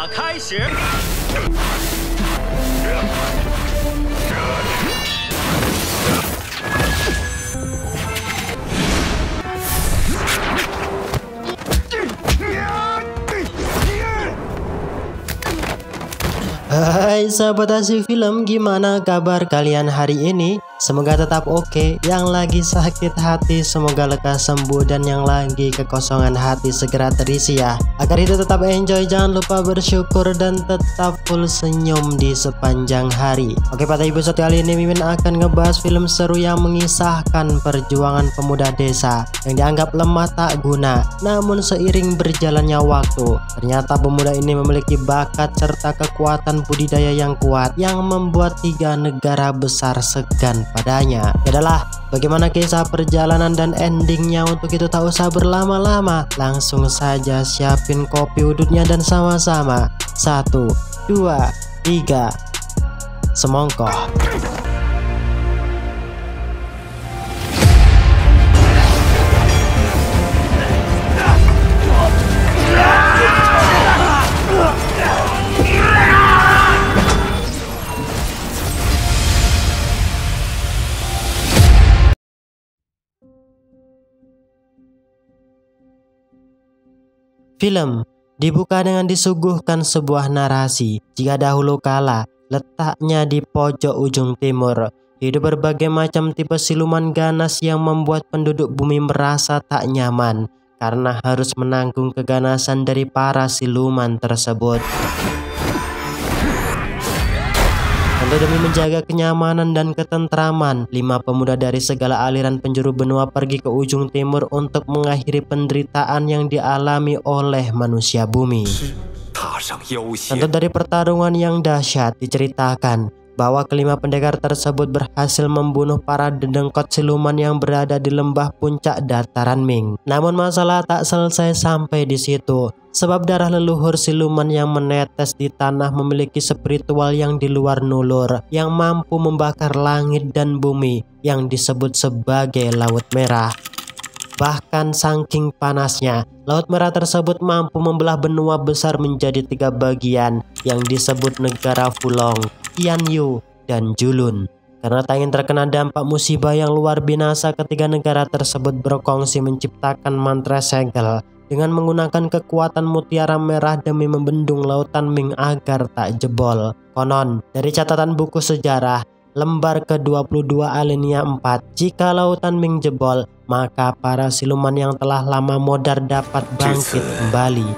法开始。 Hai sahabat Asik Film, gimana kabar kalian hari ini? Semoga tetap oke. Yang lagi sakit hati semoga lekas sembuh, dan yang lagi kekosongan hati segera terisi ya. Agar itu tetap enjoy, jangan lupa bersyukur dan tetap full senyum di sepanjang hari. Oke, pada episode kali ini Mimin akan ngebahas film seru yang mengisahkan perjuangan pemuda desa yang dianggap lemah tak guna. Namun seiring berjalannya waktu, ternyata pemuda ini memiliki bakat serta kekuatan budidaya yang kuat yang membuat 3 negara besar segan padanya. Adalah bagaimana kisah perjalanan dan endingnya. Untuk itu tak usah berlama-lama, langsung saja siapin kopi udutnya dan sama-sama 1, 2, 3 semongkoh. Film dibuka dengan disuguhkan sebuah narasi. Jika dahulu kala letaknya di pojok ujung timur, hidup berbagai macam tipe siluman ganas yang membuat penduduk bumi merasa tak nyaman karena harus menanggung keganasan dari para siluman tersebut. Untuk demi menjaga kenyamanan dan ketentraman, 5 pemuda dari segala aliran penjuru benua pergi ke ujung timur untuk mengakhiri penderitaan yang dialami oleh manusia bumi. Tentu dari pertarungan yang dahsyat diceritakan bahwa kelima pendekar tersebut berhasil membunuh para dedengkot siluman yang berada di lembah puncak dataran Ming. Namun masalah tak selesai sampai di situ, sebab darah leluhur siluman yang menetes di tanah memiliki spiritual yang di luar nulur, yang mampu membakar langit dan bumi yang disebut sebagai Laut Merah. Bahkan saking panasnya, Laut Merah tersebut mampu membelah benua besar menjadi 3 bagian yang disebut negara Fulong, Tianyu, dan Julun. Karena tak ingin terkena dampak musibah yang luar binasa, ketiga negara tersebut berkongsi menciptakan mantra segel dengan menggunakan kekuatan mutiara merah demi membendung lautan Ming agar tak jebol. Konon, dari catatan buku sejarah lembar ke-22 alinea 4, jika lautan Ming jebol, maka para siluman yang telah lama modar dapat bangkit kembali.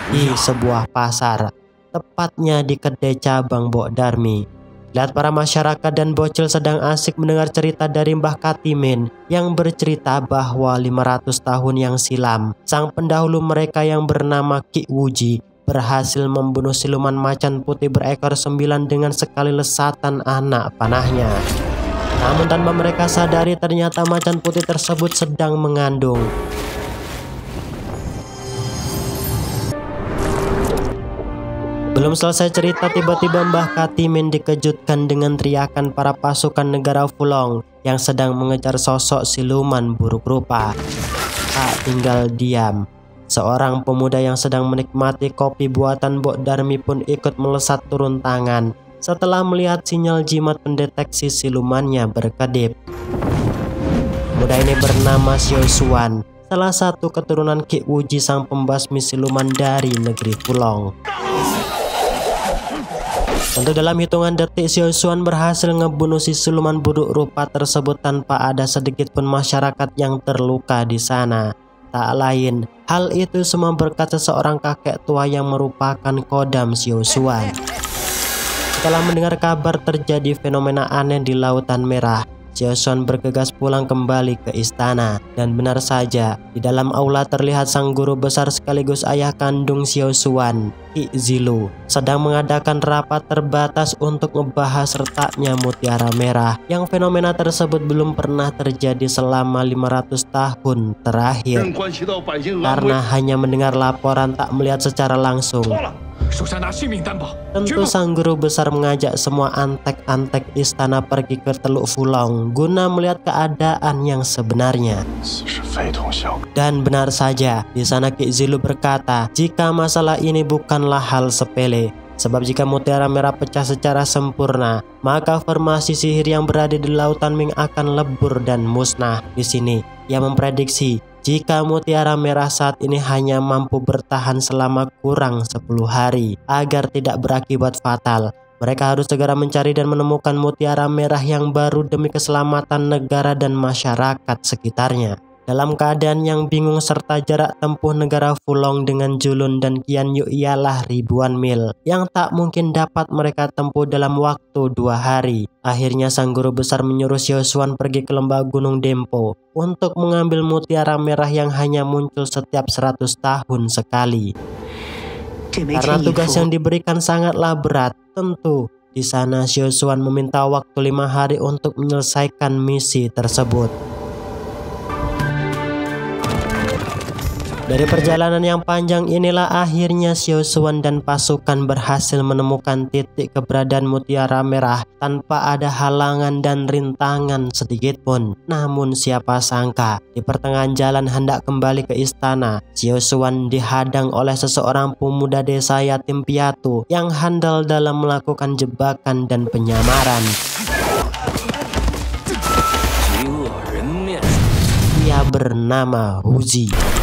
Di sebuah pasar, tepatnya di kedai cabang Bok Darmi, lihat para masyarakat dan bocil sedang asik mendengar cerita dari Mbah Katimin yang bercerita bahwa 500 tahun yang silam, sang pendahulu mereka yang bernama Ki Wuji berhasil membunuh siluman macan putih berekor 9 dengan sekali lesatan anak panahnya. Namun tanpa mereka sadari, ternyata macan putih tersebut sedang mengandung. Belum selesai cerita, tiba-tiba Mbah Katimin dikejutkan dengan teriakan para pasukan negara Fulong yang sedang mengejar sosok siluman buruk rupa. Tak tinggal diam, seorang pemuda yang sedang menikmati kopi buatan Bok Darmi pun ikut melesat turun tangan setelah melihat sinyal jimat pendeteksi silumannya berkedip. Pemuda ini bernama Xiao Xuan, salah satu keturunan Ki Wuji, sang pembasmi siluman dari negeri Fulong. Tentu dalam hitungan detik Xiao Xuan berhasil ngebunuh si siluman buruk rupa tersebut tanpa ada sedikit pun masyarakat yang terluka di sana. Tak lain, hal itu semua berkat seseorang kakek tua yang merupakan kodam Xiao Xuan. Setelah mendengar kabar terjadi fenomena aneh di Lautan Merah, Xiao Xuan bergegas pulang kembali ke istana. Dan benar saja, di dalam aula terlihat sang guru besar sekaligus ayah kandung Xiao Xuan, Ki Zilu, sedang mengadakan rapat terbatas untuk membahas retaknya mutiara merah, yang fenomena tersebut belum pernah terjadi selama 500 tahun terakhir. Karena hanya mendengar laporan, tak melihat secara langsung, Tentu sang guru besar mengajak semua antek-antek istana pergi ke Teluk Fulong guna melihat keadaan yang sebenarnya. Dan benar saja, di sana Ki Zilu berkata jika masalah ini bukanlah hal sepele. Sebab jika mutiara merah pecah secara sempurna, maka formasi sihir yang berada di Lautan Ming akan lebur dan musnah. Di sini, ia memprediksi jika mutiara merah saat ini hanya mampu bertahan selama kurang 10 hari agar tidak berakibat fatal. Mereka harus segera mencari dan menemukan mutiara merah yang baru demi keselamatan negara dan masyarakat sekitarnya. Dalam keadaan yang bingung serta jarak tempuh negara Fulong dengan Julun dan Qianyu ialah ribuan mil yang tak mungkin dapat mereka tempuh dalam waktu 2 hari. Akhirnya sang guru besar menyuruh Xiao Xuan pergi ke lembah Gunung Dempo untuk mengambil mutiara merah yang hanya muncul setiap 100 tahun sekali. Karena tugas yang diberikan sangatlah berat, tentu di sana Xiao Xuan meminta waktu 5 hari untuk menyelesaikan misi tersebut. Dari perjalanan yang panjang inilah akhirnya Xiao Xuan dan pasukan berhasil menemukan titik keberadaan mutiara merah tanpa ada halangan dan rintangan sedikit pun. Namun siapa sangka di pertengahan jalan hendak kembali ke istana, Xiao Xuan dihadang oleh seseorang pemuda desa yatim piatu yang handal dalam melakukan jebakan dan penyamaran. Ia bernama Huzi.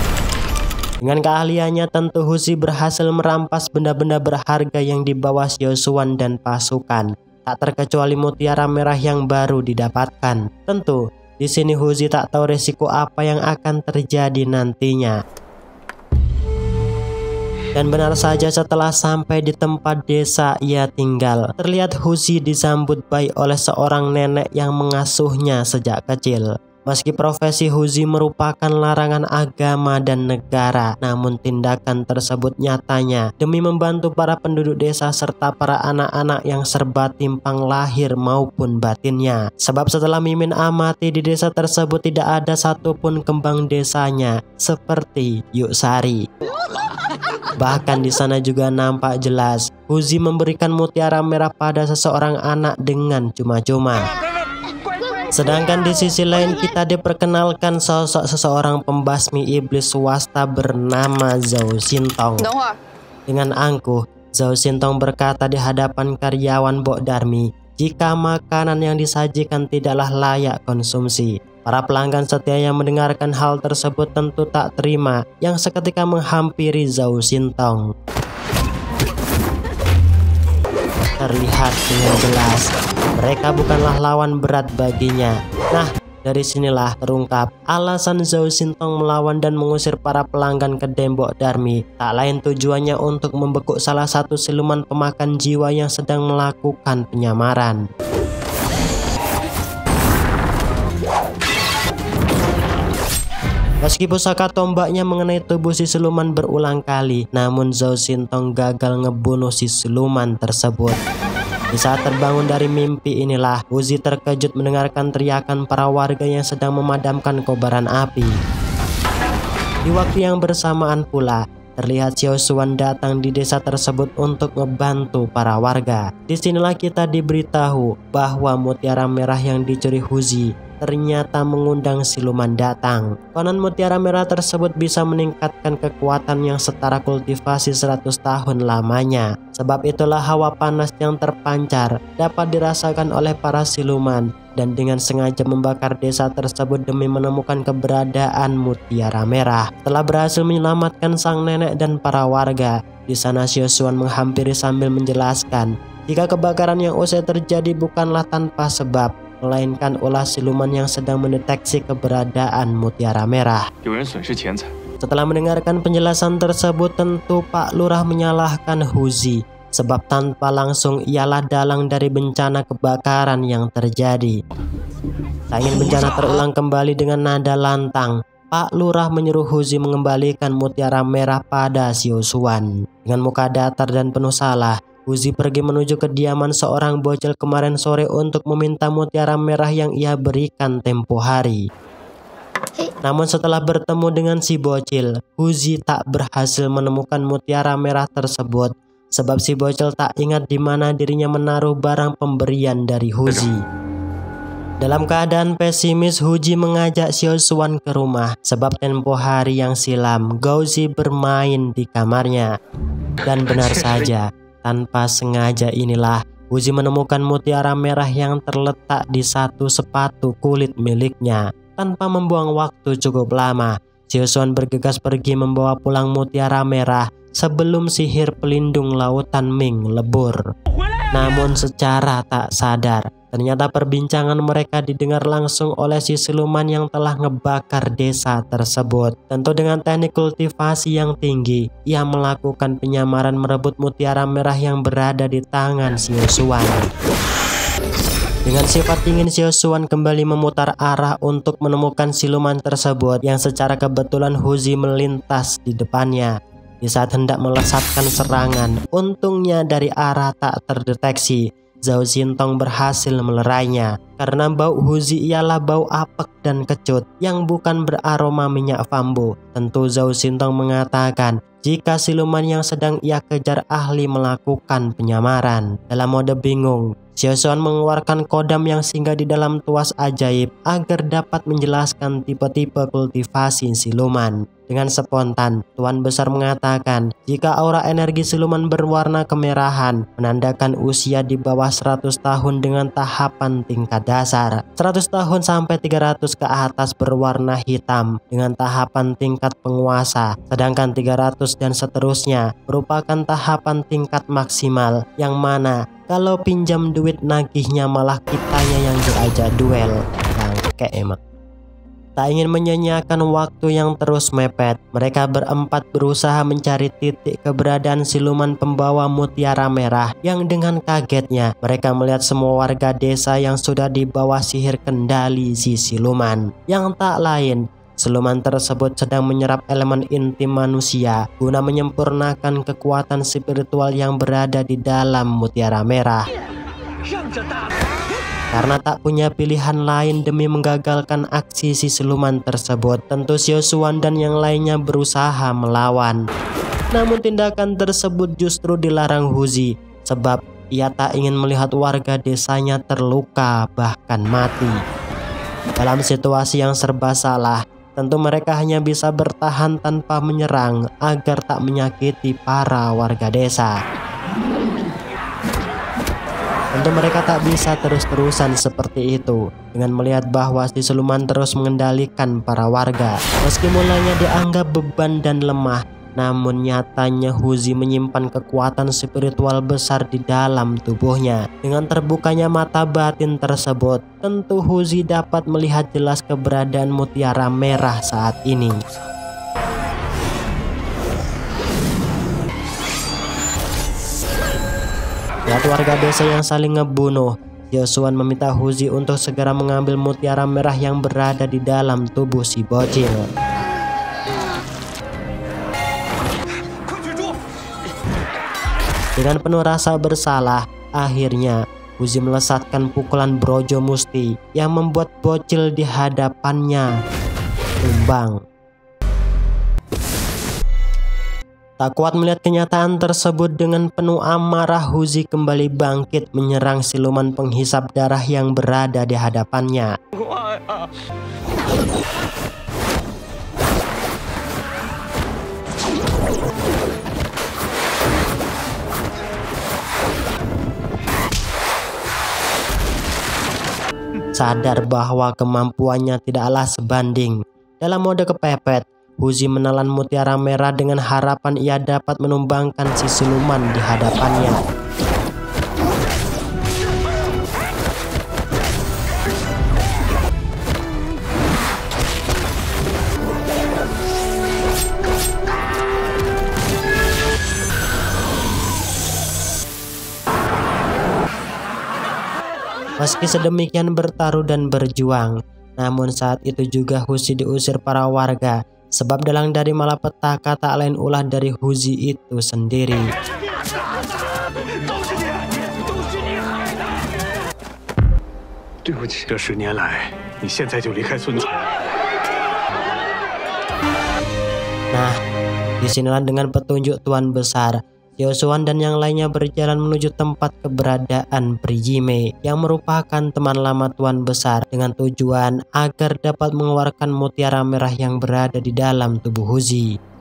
Dengan keahliannya tentu Huzi berhasil merampas benda-benda berharga yang dibawa Xiao Xuan dan pasukan, tak terkecuali mutiara merah yang baru didapatkan. Tentu di sini Huzi tak tahu resiko apa yang akan terjadi nantinya. Dan benar saja setelah sampai di tempat desa ia tinggal, terlihat Huzi disambut baik oleh seorang nenek yang mengasuhnya sejak kecil. Meski profesi Huzi merupakan larangan agama dan negara, namun tindakan tersebut nyatanya demi membantu para penduduk desa serta para anak-anak yang serba timpang lahir maupun batinnya. Sebab setelah Mimin amati di desa tersebut tidak ada satupun kembang desanya seperti Yuk Sari. Bahkan di sana juga nampak jelas Huzi memberikan mutiara merah pada seseorang anak dengan cuma-cuma. Sedangkan di sisi lain kita diperkenalkan sosok seseorang pembasmi iblis swasta bernama Zhao Xintong. Dengan angkuh, Zhao Xintong berkata di hadapan karyawan Bok Darmi, jika makanan yang disajikan tidaklah layak konsumsi. Para pelanggan setia yang mendengarkan hal tersebut tentu tak terima, yang seketika menghampiri Zhao Xintong. Terlihat dengan jelas mereka bukanlah lawan berat baginya. Nah, dari sinilah terungkap alasan Zhao Xintong melawan dan mengusir para pelanggan kedai Bok Darmi. Tak lain tujuannya untuk membekuk salah satu siluman pemakan jiwa yang sedang melakukan penyamaran. Meski pusaka tombaknya mengenai tubuh si siluman berulang kali, namun Zhao Xintong gagal ngebunuh si siluman tersebut. Di saat terbangun dari mimpi inilah, Huzi terkejut mendengarkan teriakan para warga yang sedang memadamkan kobaran api. Di waktu yang bersamaan pula, terlihat Xiao Xuan datang di desa tersebut untuk membantu para warga. Disinilah kita diberitahu bahwa mutiara merah yang dicuri Huzi ternyata mengundang siluman datang. Konon mutiara merah tersebut bisa meningkatkan kekuatan yang setara kultivasi 100 tahun lamanya. Sebab itulah hawa panas yang terpancar dapat dirasakan oleh para siluman dan dengan sengaja membakar desa tersebut demi menemukan keberadaan mutiara merah. Setelah berhasil menyelamatkan sang nenek dan para warga, di sana Xiao Xuan menghampiri sambil menjelaskan jika kebakaran yang usai terjadi bukanlah tanpa sebab, melainkan ulah siluman yang sedang mendeteksi keberadaan mutiara merah. Setelah mendengarkan penjelasan tersebut, tentu Pak Lurah menyalahkan Huzi, sebab tanpa langsung ialah dalang dari bencana kebakaran yang terjadi. Tak ingin bencana terulang kembali dengan nada lantang, Pak Lurah menyuruh Huzi mengembalikan mutiara merah pada Xiao Xuan. Dengan muka datar dan penuh salah, Huzi pergi menuju kediaman seorang bocil kemarin sore untuk meminta mutiara merah yang ia berikan tempo hari. Namun setelah bertemu dengan si bocil, Huzi tak berhasil menemukan mutiara merah tersebut. sebab si bocil tak ingat di mana dirinya menaruh barang pemberian dari Huzi. Dalam keadaan pesimis, Huzi mengajak Xiao Xuan ke rumah sebab tempo hari yang silam Gouzi bermain di kamarnya. Dan benar saja, tanpa sengaja inilah Huzi menemukan mutiara merah yang terletak di satu sepatu kulit miliknya. Tanpa membuang waktu cukup lama, Xiao Xuan bergegas pergi membawa pulang mutiara merah sebelum sihir pelindung lautan Ming lebur. Namun secara tak sadar, ternyata perbincangan mereka didengar langsung oleh si siluman yang telah ngebakar desa tersebut. Tentu dengan teknik kultivasi yang tinggi, ia melakukan penyamaran merebut mutiara merah yang berada di tangan Xiao Xuan. Dengan sifat ingin, Xiao Xuan kembali memutar arah untuk menemukan siluman tersebut yang secara kebetulan Huzi melintas di depannya. Di saat hendak melesatkan serangan, untungnya dari arah tak terdeteksi, Zhao Xintong berhasil melerainya. Karena bau Huzi ialah bau apek dan kecut yang bukan beraroma minyak bambu. Tentu Zhao Xintong mengatakan jika siluman yang sedang ia kejar ahli melakukan penyamaran. Dalam mode bingung, Xiao Xuan mengeluarkan kodam yang singgah di dalam tuas ajaib agar dapat menjelaskan tipe-tipe kultivasi siluman. Dengan spontan, Tuan Besar mengatakan jika aura energi siluman berwarna kemerahan menandakan usia di bawah 100 tahun dengan tahapan tingkat dasar. 100 tahun sampai 300 ke atas berwarna hitam dengan tahapan tingkat penguasa. Sedangkan 300 dan seterusnya merupakan tahapan tingkat maksimal, yang mana kalau pinjam duit nagihnya malah kitanya yang diajak duel. Bangke emang. Tak ingin menyanyiakan waktu yang terus mepet, mereka berempat berusaha mencari titik keberadaan siluman pembawa mutiara merah yang dengan kagetnya mereka melihat semua warga desa yang sudah di bawah sihir kendali si siluman. Yang tak lain, siluman tersebut sedang menyerap elemen inti manusia guna menyempurnakan kekuatan spiritual yang berada di dalam mutiara merah. Karena tak punya pilihan lain demi menggagalkan aksi si siluman tersebut, tentu Xiao Xuan dan yang lainnya berusaha melawan. Namun tindakan tersebut justru dilarang Huzi, sebab ia tak ingin melihat warga desanya terluka bahkan mati. Dalam situasi yang serba salah, tentu mereka hanya bisa bertahan tanpa menyerang agar tak menyakiti para warga desa. Tentu mereka tak bisa terus-terusan seperti itu dengan melihat bahwa si siluman terus mengendalikan para warga. Meski mulanya dianggap beban dan lemah, namun nyatanya Huzi menyimpan kekuatan spiritual besar di dalam tubuhnya. Dengan terbukanya mata batin tersebut, tentu Huzi dapat melihat jelas keberadaan mutiara merah saat ini. Lihat warga desa yang saling ngebunuh, Xiao Xuan meminta Huzi untuk segera mengambil mutiara merah yang berada di dalam tubuh si bocil. Dengan penuh rasa bersalah, akhirnya Huzi melesatkan pukulan Brojo Musti yang membuat bocil di hadapannya tumbang. Tak kuat melihat kenyataan tersebut, dengan penuh amarah Huzi kembali bangkit menyerang siluman penghisap darah yang berada di hadapannya. Sadar bahwa kemampuannya tidaklah sebanding, dalam mode kepepet, Huzi menelan mutiara merah dengan harapan ia dapat menumbangkan si siluman di hadapannya. Meski sedemikian bertaruh dan berjuang, namun saat itu juga Huzi diusir para warga. Sebab dalang dari malapetaka tak lain ulah dari Huzi itu sendiri. Nah, disinilah dengan petunjuk Tuan Besar, Xiaoshuan dan yang lainnya berjalan menuju tempat keberadaan Prijime yang merupakan teman lama Tuan Besar dengan tujuan agar dapat mengeluarkan mutiara merah yang berada di dalam tubuh Huzi.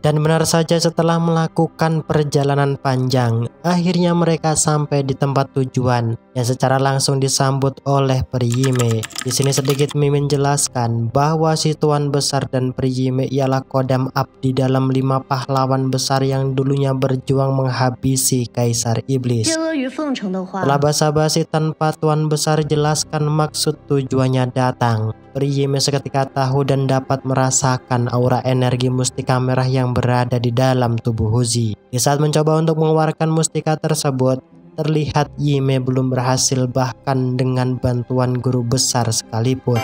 Dan benar saja, setelah melakukan perjalanan panjang, akhirnya mereka sampai di tempat tujuan yang secara langsung disambut oleh Prijime. Di sini sedikit Mimin menjelaskan bahwa si Tuan Besar dan Prijime ialah kodam abdi dalam 5 pahlawan besar yang dulunya berjuang menghabisi Kaisar Iblis. Setelah basa-basi tanpa Tuan Besar jelaskan maksud tujuannya datang, Prijime seketika tahu dan dapat merasakan aura energi mustika merah yang berada di dalam tubuh Huzi. Di saat mencoba untuk mengeluarkan mustika tersebut, terlihat Yime belum berhasil bahkan dengan bantuan guru besar sekalipun.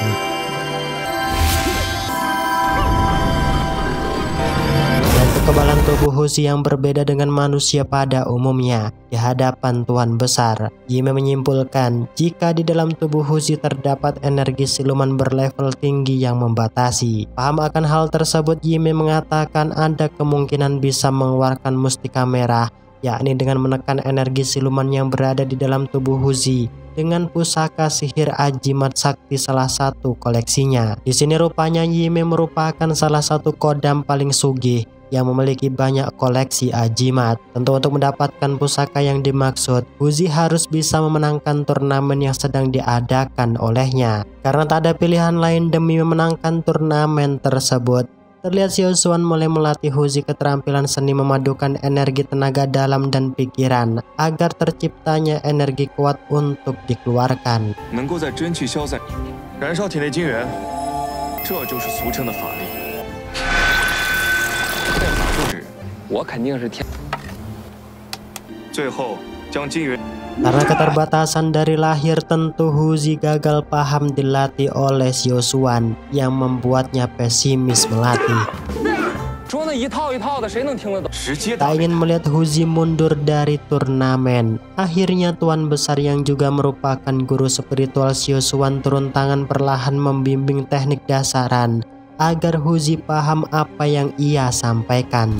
Kekebalan tubuh Huzi yang berbeda dengan manusia pada umumnya di hadapan Tuan Besar. Yime menyimpulkan jika di dalam tubuh Huzi terdapat energi siluman berlevel tinggi yang membatasi. Paham akan hal tersebut, Yime mengatakan ada kemungkinan bisa mengeluarkan mustika merah, yakni dengan menekan energi siluman yang berada di dalam tubuh Huzi dengan pusaka sihir Ajimat Sakti salah satu koleksinya. Di sini rupanya Yime merupakan salah satu kodam paling sugih yang memiliki banyak koleksi ajimat. Tentu untuk mendapatkan pusaka yang dimaksud, Huzi harus bisa memenangkan turnamen yang sedang diadakan olehnya. Karena tak ada pilihan lain demi memenangkan turnamen tersebut, terlihat Xiaoshuan mulai melatih Huzi keterampilan seni memadukan energi tenaga dalam dan pikiran agar terciptanya energi kuat untuk dikeluarkan. Karena keterbatasan dari lahir, tentu Huzi gagal paham dilatih oleh Xiaoshuan yang membuatnya pesimis melatih. Tak ingin melihat Huzi mundur dari turnamen. Akhirnya Tuan Besar yang juga merupakan guru spiritual Xiaoshuan turun tangan perlahan membimbing teknik dasaran agar Huzi paham apa yang ia sampaikan.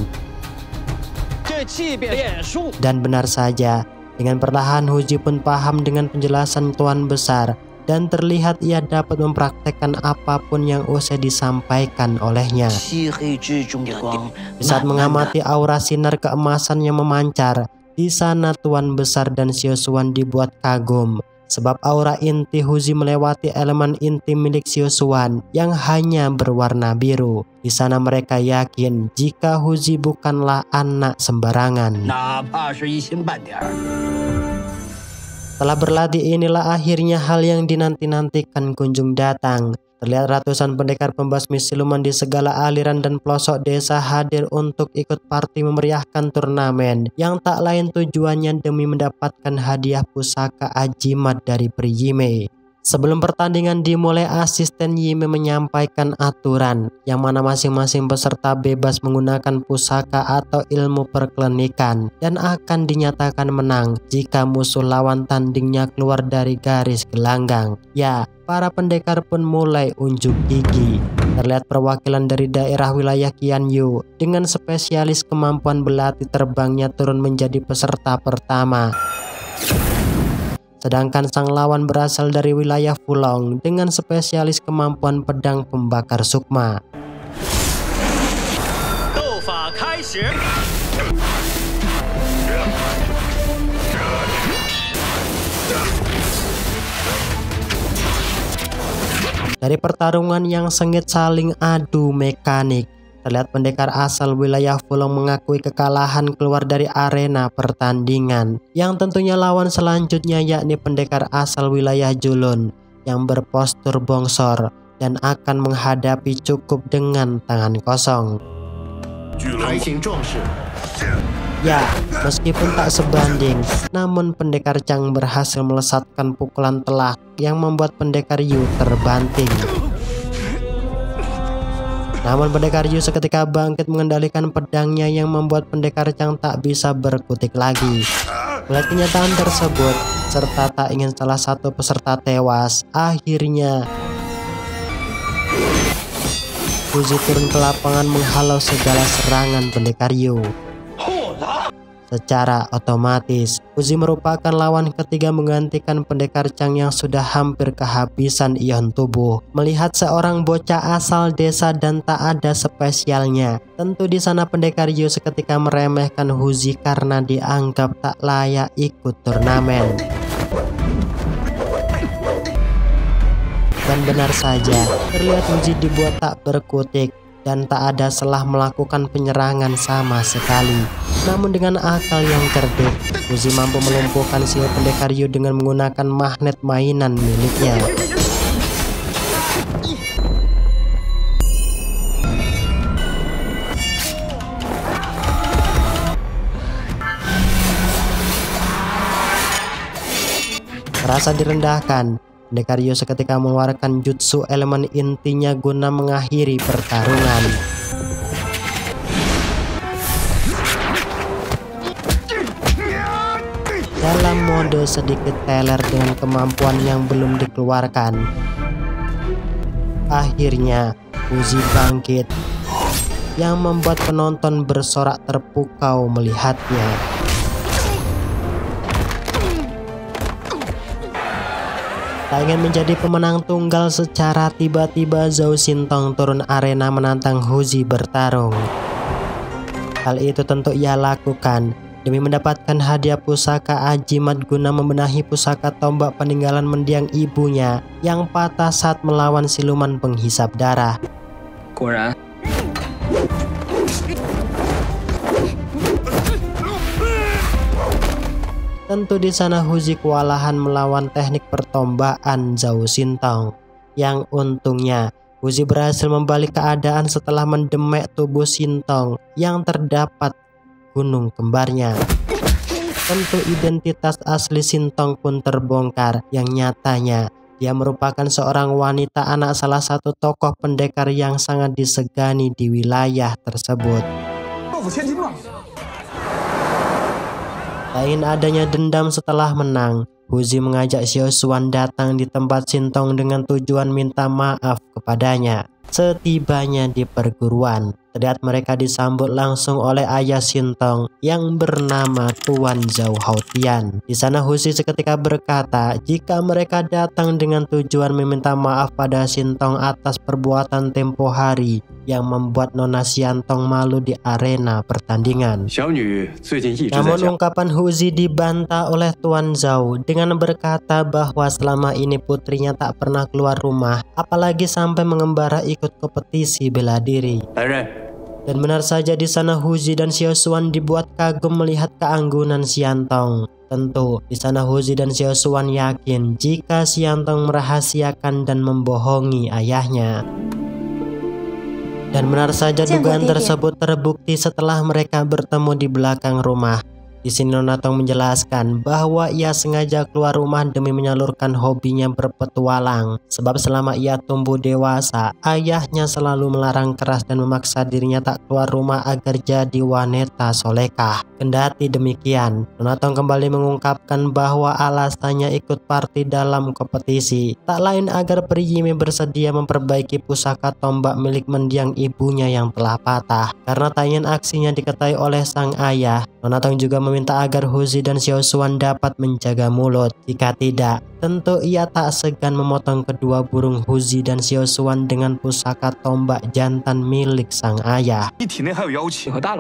Dan benar saja, dengan perlahan Huzi pun paham dengan penjelasan Tuan Besar dan terlihat ia dapat mempraktekkan apapun yang usai disampaikan olehnya. Di saat mengamati aura sinar keemasan yang memancar, di sana Tuan Besar dan Xiaoshuan dibuat kagum. Sebab aura inti Huzi melewati elemen inti milik Xiaoshuan yang hanya berwarna biru. Di sana mereka yakin jika Huzi bukanlah anak sembarangan. Setelah berlatih inilah akhirnya hal yang dinanti-nantikan kunjung datang. Terlihat ratusan pendekar pembasmi siluman di segala aliran dan pelosok desa hadir untuk ikut party memeriahkan turnamen yang tak lain tujuannya demi mendapatkan hadiah pusaka ajimat dari Prijime. Sebelum pertandingan dimulai, asisten Yime menyampaikan aturan yang mana masing-masing peserta bebas menggunakan pusaka atau ilmu perklinikan dan akan dinyatakan menang jika musuh lawan tandingnya keluar dari garis gelanggang. Ya, para pendekar pun mulai unjuk gigi. Terlihat perwakilan dari daerah wilayah Qianyu dengan spesialis kemampuan belati terbangnya turun menjadi peserta pertama. Sedangkan sang lawan berasal dari wilayah Fulong dengan spesialis kemampuan pedang pembakar sukma. Dari pertarungan yang sengit saling adu mekanik, terlihat pendekar asal wilayah Fulong mengakui kekalahan keluar dari arena pertandingan. Yang tentunya lawan selanjutnya yakni pendekar asal wilayah Julun yang berpostur bongsor dan akan menghadapi cukup dengan tangan kosong. Ya, meskipun tak sebanding, namun pendekar Chang berhasil melesatkan pukulan telak yang membuat pendekar Yu terbanting. Namun pendekar Yu seketika bangkit mengendalikan pedangnya yang membuat pendekar Chang tak bisa berkutik lagi. Melihat kenyataan tersebut, serta tak ingin salah satu peserta tewas, akhirnya Huzi turun ke lapangan menghalau segala serangan pendekar Yu. secara otomatis. Huzi merupakan lawan ketiga menggantikan pendekar Chang yang sudah hampir kehabisan ion tubuh. Melihat seorang bocah asal desa dan tak ada spesialnya, tentu di sana pendekar Yu seketika meremehkan Huzi karena dianggap tak layak ikut turnamen. Dan benar saja, terlihat Huzi dibuat tak berkutik dan tak ada selah melakukan penyerangan sama sekali. Namun dengan akal yang cerdik, Huzi mampu melumpuhkan si pendekar Yu dengan menggunakan magnet mainan miliknya. Merasa direndahkan, pendekar Yu seketika mengeluarkan jutsu elemen intinya guna mengakhiri pertarungan. Dalam mode sedikit teler dengan kemampuan yang belum dikeluarkan, akhirnya Huzi bangkit yang membuat penonton bersorak terpukau melihatnya. Tak ingin menjadi pemenang tunggal secara tiba-tiba, Zhao Xintong turun arena menantang Huzi bertarung. Hal itu tentu ia lakukan demi mendapatkan hadiah pusaka ajimat guna membenahi pusaka tombak peninggalan mendiang ibunya yang patah saat melawan siluman penghisap darah. Tentu di sana Huzi kewalahan melawan teknik pertombaan Zhao Xintong. Yang untungnya Huzi berhasil membalik keadaan setelah mendemek tubuh Xintong yang terdapat gunung kembarnya. Tentu identitas asli Xintong pun terbongkar, yang nyatanya dia merupakan seorang wanita anak salah satu tokoh pendekar yang sangat disegani di wilayah tersebut. Tak ingin adanya dendam setelah menang, Huzi mengajak Xiao Xuan datang di tempat Xintong dengan tujuan minta maaf kepadanya. Setibanya di perguruan, terlihat mereka disambut langsung oleh ayah Xintong yang bernama Tuan Zhao Haotian. Di sana Huzi seketika berkata jika mereka datang dengan tujuan meminta maaf pada Xintong atas perbuatan tempo hari yang membuat Nona Xiantong malu di arena pertandingan. Namun ungkapan Huzi dibantah oleh Tuan Zhao dengan berkata bahwa selama ini putrinya tak pernah keluar rumah, apalagi sampai mengembara ikut kompetisi bela diri. Dan benar saja di sana Huzi dan Xiao Xuan dibuat kagum melihat keanggunan Xiantong. Tentu di sana Huzi dan Xiao Xuan yakin jika Xiantong merahasiakan dan membohongi ayahnya. Dan benar saja dugaan tersebut terbukti setelah mereka bertemu di belakang rumah. Di sini Nona Tong menjelaskan bahwa ia sengaja keluar rumah demi menyalurkan hobinya berpetualang. Sebab selama ia tumbuh dewasa, ayahnya selalu melarang keras dan memaksa dirinya tak keluar rumah agar jadi wanita solekah. Kendati demikian, Nona Tong kembali mengungkapkan bahwa alasannya ikut parti dalam kompetisi tak lain agar Priyime bersedia memperbaiki pusaka tombak milik mendiang ibunya yang telah patah. Karena tak ingin aksinya diketahui oleh sang ayah, Nona Tong juga meminta agar Huzi dan Xiao Xuan dapat menjaga mulut. Jika tidak, tentu ia tak segan memotong kedua burung Huzi dan Xiao Xuan dengan pusaka tombak jantan milik sang ayah.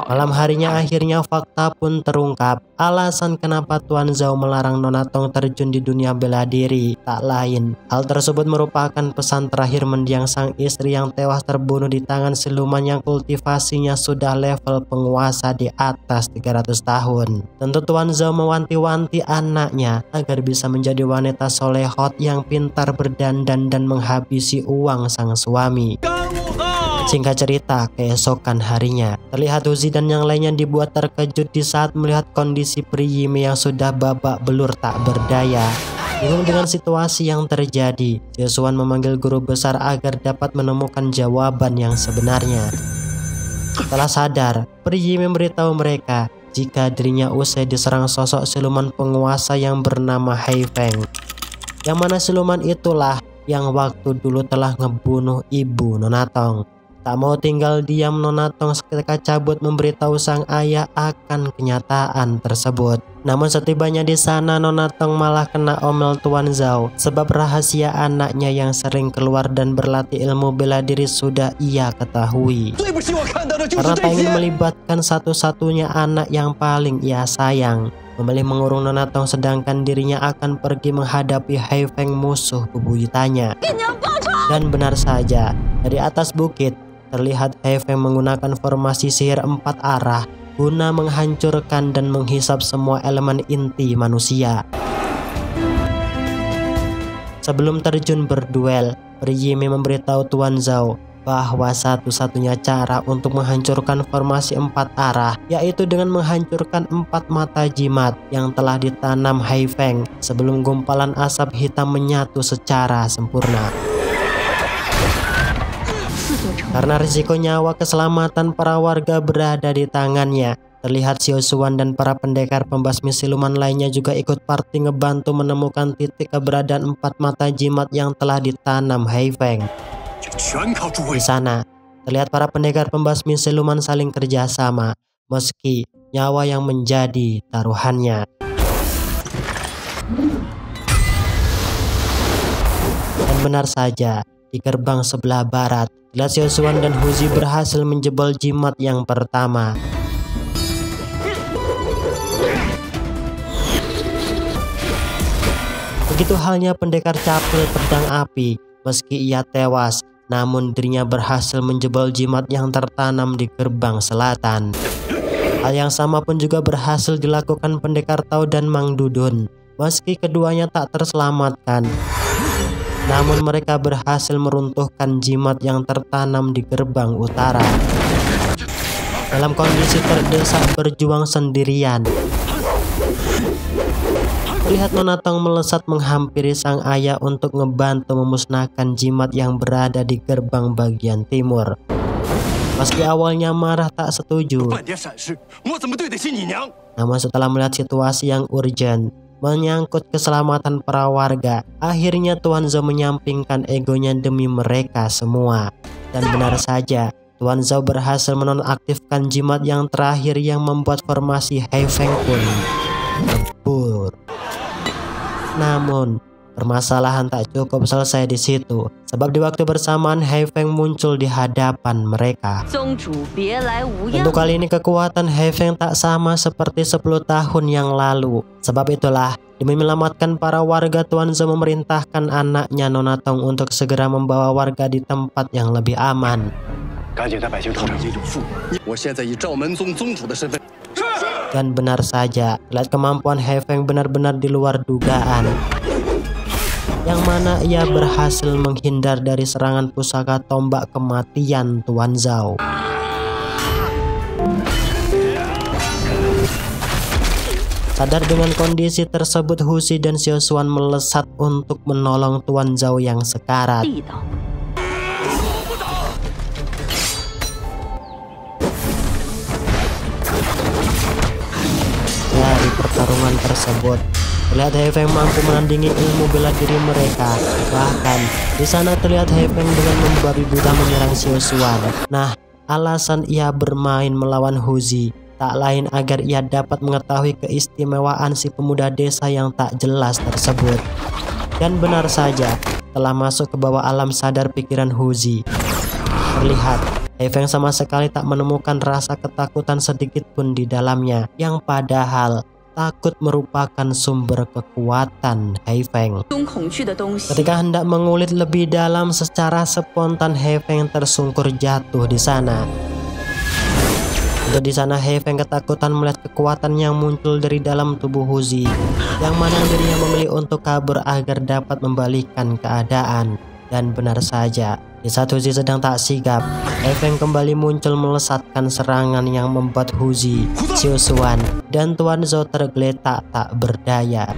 Malam harinya akhirnya fakta pun terungkap. Alasan kenapa Tuan Zhao melarang Nona Tong terjun di dunia bela diri tak lain. Hal tersebut merupakan pesan terakhir mendiang sang istri yang tewas terbunuh di tangan siluman yang kultivasinya sudah level penguasa di atas 300 tahun. Tentu Tuan Zhao mewanti-wanti anaknya agar bisa menjadi wanita solehot yang pintar berdandan dan menghabisi uang sang suami. Singkat cerita, keesokan harinya terlihat Huzi dan yang lainnya dibuat terkejut di saat melihat kondisi Priyime yang sudah babak belur tak berdaya. Bingung dengan situasi yang terjadi, Xiao Xuan memanggil guru besar agar dapat menemukan jawaban yang sebenarnya. Setelah sadar, Priyime memberitahu mereka jika dirinya usai diserang sosok siluman penguasa yang bernama Hai Feng. Yang mana siluman itulah yang waktu dulu telah ngebunuh ibu Nona Tong. Tak mau tinggal diam, Nona Tong seketika cabut memberitahu sang ayah akan kenyataan tersebut. Namun setibanya di sana, Nona Tong malah kena omel Tuan Zhao sebab rahasia anaknya yang sering keluar dan berlatih ilmu bela diri sudah ia ketahui. Karena tak ingin melibatkan satu-satunya anak yang paling ia sayang, memilih mengurung Nona Tong sedangkan dirinya akan pergi menghadapi Hai Feng, musuh bebuyutannya. Dan benar saja, dari atas bukit terlihat Hai Feng menggunakan formasi sihir 4 arah guna menghancurkan dan menghisap semua elemen inti manusia. Sebelum terjun berduel, Yi Mei memberitahu Tuan Zhao bahwa satu-satunya cara untuk menghancurkan formasi 4 arah yaitu dengan menghancurkan 4 mata jimat yang telah ditanam Hai Feng sebelum gumpalan asap hitam menyatu secara sempurna. Karena risiko nyawa keselamatan para warga berada di tangannya, terlihat Xiao Xuan dan para pendekar pembasmi siluman lainnya juga ikut party ngebantu menemukan titik keberadaan 4 mata jimat yang telah ditanam Hai Feng. Di sana, terlihat para pendekar pembasmi siluman saling kerjasama, meski nyawa yang menjadi taruhannya. Dan benar saja, di gerbang sebelah barat, terlihat Xiao Xuan dan Huzi berhasil menjebol jimat yang pertama. Begitu halnya pendekar capil pedang api, meski ia tewas, namun dirinya berhasil menjebol jimat yang tertanam di gerbang selatan. Hal yang sama pun juga berhasil dilakukan pendekar Tao dan Mang Dudun, meski keduanya tak terselamatkan. Namun mereka berhasil meruntuhkan jimat yang tertanam di gerbang utara. Dalam kondisi terdesak berjuang sendirian, terlihat Nona Tong melesat menghampiri sang ayah untuk ngebantu memusnahkan jimat yang berada di gerbang bagian timur. Meski awalnya marah tak setuju, namun setelah melihat situasi yang urgent menyangkut keselamatan para warga, akhirnya Tuan Zhao menyampingkan egonya demi mereka semua. Dan benar saja, Tuan Zhao berhasil menonaktifkan jimat yang terakhir yang membuat formasi Hai Feng pun lebur. Namun permasalahan tak cukup selesai di situ, sebab di waktu bersamaan Hai Feng muncul di hadapan mereka. Tentu kali ini kekuatan Hai Feng tak sama seperti 10 tahun yang lalu. Sebab itulah, demi menyelamatkan para warga, Tuan Zhao memerintahkan anaknya Nona Tong untuk segera membawa warga di tempat yang lebih aman. Dan benar saja, lihat kemampuan Hai Feng benar-benar di luar dugaan, yang mana ia berhasil menghindar dari serangan pusaka tombak kematian Tuan Zhao. Sadar dengan kondisi tersebut, Huzi dan Xiao Xuan melesat untuk menolong Tuan Zhao yang sekarat. Dari pertarungan tersebut, terlihat Hai Feng mampu menandingi ilmu bela diri mereka. Bahkan di sana terlihat Hai Feng dengan membabi buta menyerang Xiao Xuan. Nah, alasan ia bermain melawan Huzi tak lain agar ia dapat mengetahui keistimewaan si pemuda desa yang tak jelas tersebut. Dan benar saja, telah masuk ke bawah alam sadar pikiran Huzi. Terlihat Hai Feng sama sekali tak menemukan rasa ketakutan sedikit pun di dalamnya, yang padahal takut merupakan sumber kekuatan Hai Feng. Ketika hendak mengulik lebih dalam, secara spontan Hai Feng tersungkur jatuh di sana. Di sana Hai Feng ketakutan melihat kekuatan yang muncul dari dalam tubuh Huzi, yang mana dirinya memilih untuk kabur agar dapat membalikkan keadaan. Dan benar saja, di saat Huzi sedang tak sigap, Hai Feng kembali muncul melesatkan serangan yang membuat Huzi, Xiao Xuan, dan Tuan Zhao tergeletak tak berdaya.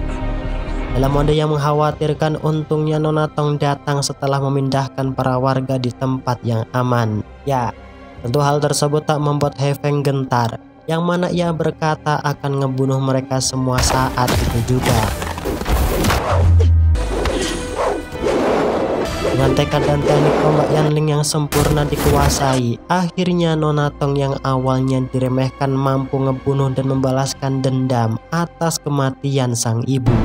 Dalam mode yang mengkhawatirkan, untungnya Nona Tong datang setelah memindahkan para warga di tempat yang aman. Ya, tentu hal tersebut tak membuat Hai Feng gentar, yang mana ia berkata akan ngebunuh mereka semua saat itu juga. Dengan tekad dan teknik tombak Yanling yang sempurna dikuasai, akhirnya Nona Tong yang awalnya diremehkan mampu ngebunuh dan membalaskan dendam atas kematian sang ibu.